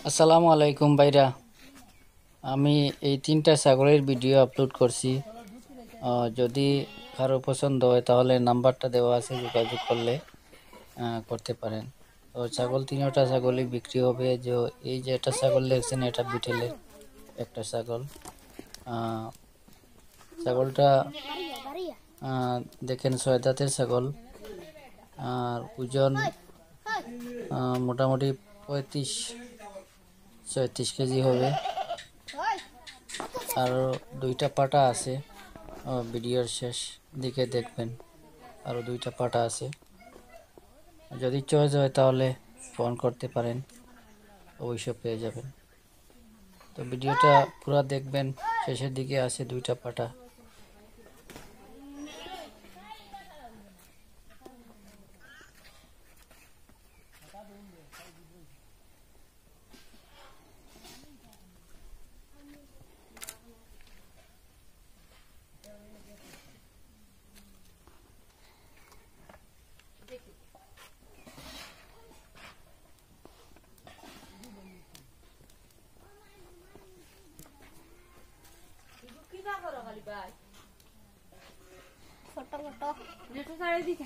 আসসালামু আলাইকুম ভাইরা। আমি এই তিনটা ছাগলের ভিডিও আপলোড করছি। যদি কারো পছন্দ হয় তাহলে নাম্বারটা দেওয়া আছে, যোগাযোগ করলে করতে পারেন। তো ছাগল তিনটা ছাগলই বিক্রি হবে। যে এই যে একটা ছাগল দেখছেন, এটা বিটেলের একটা ছাগল। ছাগলটা দেখেন 6 দাঁতের ছাগল। আর ওজন মোটামুটি 35-36 কেজি হবে। আর দুইটা পাটা আছে, ভিডিওর শেষ দিকে দেখবেন। আরও দুইটা পাটা আছে। যদি চয়েস হয় তাহলে ফোন করতে পারেন, অবশ্যই পেয়ে যাবেন। তো ভিডিওটা পুরো দেখবেন, শেষের দিকে আছে দুইটা পাটা। ফটো ফটো নেটো সারে দিছে।